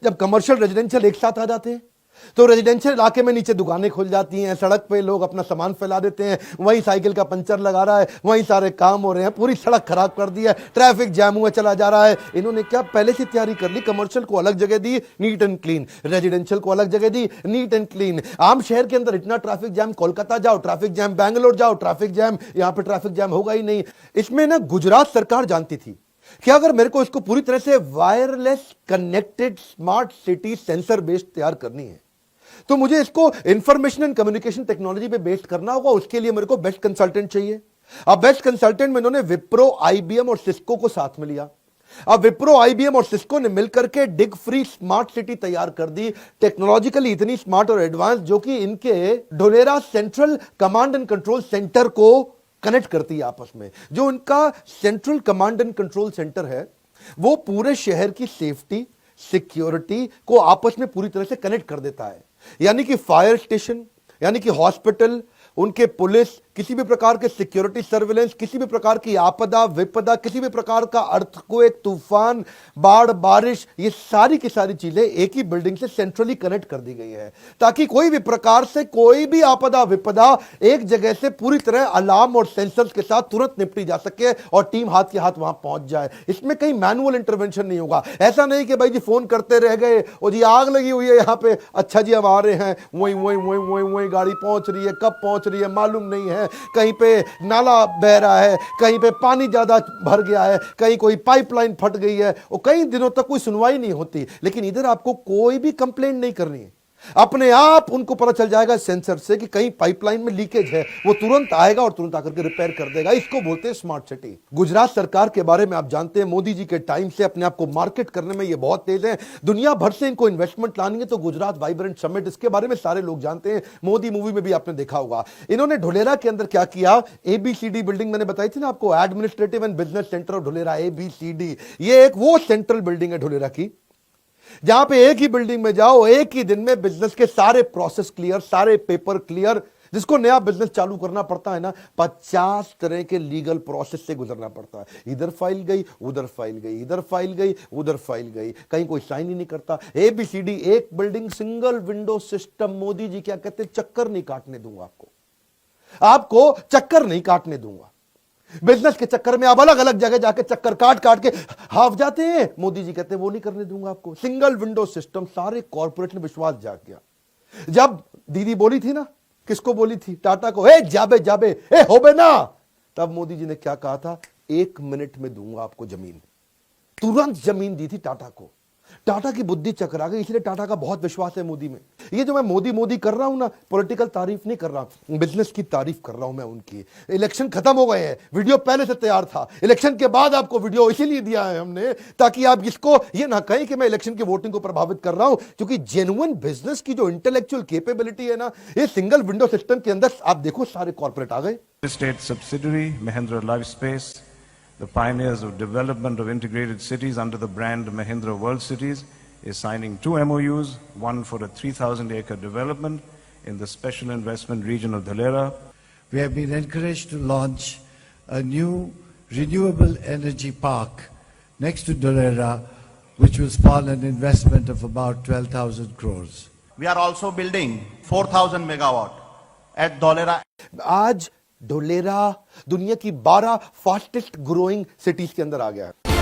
जब commercial residential एक साथ आ जाते हैं तो रेजिडेंशियल इलाके में नीचे दुकानें खुल जाती हैं, सड़क पे लोग अपना सामान फैला देते हैं, वहीं साइकिल का पंचर लगा रहा है, वहीं सारे काम हो रहे हैं, पूरी सड़क खराब कर दी है, ट्रैफिक जैम हुआ चला जा रहा है। इन्होंने क्या पहले से तैयारी कर ली, कमर्शियल को अलग जगह दी, नीट एंड क्लीन, रेजिडेंशियल को अलग जगह दी, नीट एंड क्लीन। आम शहर के अंदर इतना ट्रैफिक जैम, कोलकाता जाओ ट्रैफिक जैम, बैंगलोर जाओ ट्रैफिक जैम, यहां पर ट्रैफिक जैम होगा ही नहीं। इसमें ना गुजरात सरकार जानती थी कि अगर मेरे को इसको पूरी तरह से wireless connected smart city sensor based तैयार करनी है तो मुझे इसको इंफॉर्मेशन एंड कम्युनिकेशन टेक्नोलॉजी पे बेस्ड करना होगा। उसके लिए मेरे को बेस्ट कंसल्टेंट चाहिए। अब बेस्ट कंसल्टेंट में इन्होंने विप्रो, आईबीएम और सिस्को को साथ में लिया। अब विप्रो, आईबीएम और सिस्को ने मिलकर के डिग फ्री स्मार्ट सिटी तैयार कर दी, टेक्नोलॉजिकली इतनी स्मार्ट और एडवांस जो कि इनके Dholera central command and control centre को कनेक्ट करती है आपस में। जो उनका central command and control centre है वो पूरे शहर की सेफ्टी, सिक्योरिटी को आपस में पूरी तरह से कनेक्ट कर देता है। यानी कि फायर स्टेशन, यानी कि हॉस्पिटल, उनके पुलिस, किसी भी प्रकार के सिक्योरिटी सर्विलेंस, किसी भी प्रकार की आपदा विपदा, किसी भी प्रकार का अर्थक्वेक, तूफान, बाढ़, बारिश, ये सारी की सारी चीजें एक ही बिल्डिंग से सेंट्रली कनेक्ट कर दी गई है ताकि कोई भी प्रकार से कोई भी आपदा विपदा एक जगह से पूरी तरह अलार्म और सेंसर्स के साथ तुरंत निपटी जा सके और टीम हाथ के हाथ वहां पहुंच जाए। इसमें कहीं मैनुअल इंटरवेंशन नहीं होगा। ऐसा नहीं कि भाई जी फोन करते रह गए और जी आग लगी हुई है यहां पे, अच्छा जी हम आ रहे हैं, वहीं वहीं वहीं वहीं वहीं गाड़ी पहुंच रही है, कब पहुंच रही है मालूम नहीं है, कहीं पे नाला बह रहा है, कहीं पे पानी ज्यादा भर गया है, कहीं कोई पाइपलाइन फट गई है और कई दिनों तक कोई सुनवाई नहीं होती। लेकिन इधर आपको कोई भी कंप्लेंट नहीं करनी है, अपने आप उनको पता चल जाएगा सेंसर से कि कहीं पाइपलाइन में लीकेज है, वो तुरंत आएगा और तुरंत आकर के रिपेयर कर देगा। इसको बोलते हैं स्मार्ट सिटी। गुजरात सरकार के बारे में आप जानते हैं, मोदी जी के टाइम से अपने आप को मार्केट करने में ये बहुत तेज है। दुनिया भर से इनको इन्वेस्टमेंट लानी है तो गुजरात वाइब्रेंट समिट, इसके बारे में सारे लोग जानते हैं, मोदी मूवी में भी आपने देखा होगा। इन्होंने ढोलेरा के अंदर क्या किया, एबीसीडी बिल्डिंग मैंने बताई थी ना आपको, administrative and business centre of Dholera, ABCD. ये एक वो सेंट्रल बिल्डिंग है ढोलेरा की जहां पे एक ही बिल्डिंग में जाओ, एक ही दिन में बिजनेस के सारे प्रोसेस क्लियर, सारे पेपर क्लियर। जिसको नया बिजनेस चालू करना पड़ता है ना, 50 तरह के लीगल प्रोसेस से गुजरना पड़ता है। इधर फाइल गई, उधर फाइल गई, इधर फाइल गई, उधर फाइल गई, कहीं कोई साइन ही नहीं करता। एबीसीडी एक building, single window system. Modi ji क्या कहते हैं, चक्कर नहीं काटने दूंगा आपको चक्कर नहीं काटने दूंगा। बिजनेस के चक्कर में आप अलग अलग जगह जाके चक्कर काट काट के हाफ जाते हैं, मोदी जी कहते हैं वो नहीं करने दूंगा आपको। सिंगल विंडो सिस्टम, सारे कॉर्पोरेट ने विश्वास जाग गया। जब दीदी बोली थी ना, किसको बोली थी, टाटा को, ए जाबे जाबे, ए होबे ना, तब मोदी जी ने क्या कहा था, 1 मिनट में दूंगा आपको जमीन। तुरंत जमीन दी थी टाटा को। टाटा की बुद्धि चकरा गई, इसलिए टाटा का बहुत विश्वास है मोदी में। ये जो मैं मोदी मोदी कर रहा हूं ना, पॉलिटिकल तारीफ नहीं कर रहा, बिजनेस की तारीफ कर रहा हूं मैं उनकी। इलेक्शन खत्म हो गए हैं, वीडियो पहले से तैयार था, इलेक्शन के बाद आपको वीडियो इसीलिए दिया है हमने ताकि आप इसको ये ना कहें कि मैं इलेक्शन की वोटिंग को प्रभावित कर रहा हूं, क्योंकि जेन्युइन बिजनेस की जो इंटेलेक्चुअल कैपेबिलिटी है ना, ये सिंगल विंडो सिस्टम के अंदर आप देखो सारे कॉर्पोरेट आ गए। State subsidiary Mahindra Lifespace, the pioneers of development of integrated cities under the brand Mahindra World Cities, is signing 2 MOUs, one for a 3,000-acre development in the special investment region of Dholera. We have been encouraged to launch a new renewable energy park next to Dholera, which will spawn an investment of about 12,000 crores. We are also building 4,000 megawatt at Dholera. आज ढोलेरा दुनिया की 12 fastest growing cities के अंदर आ गया है।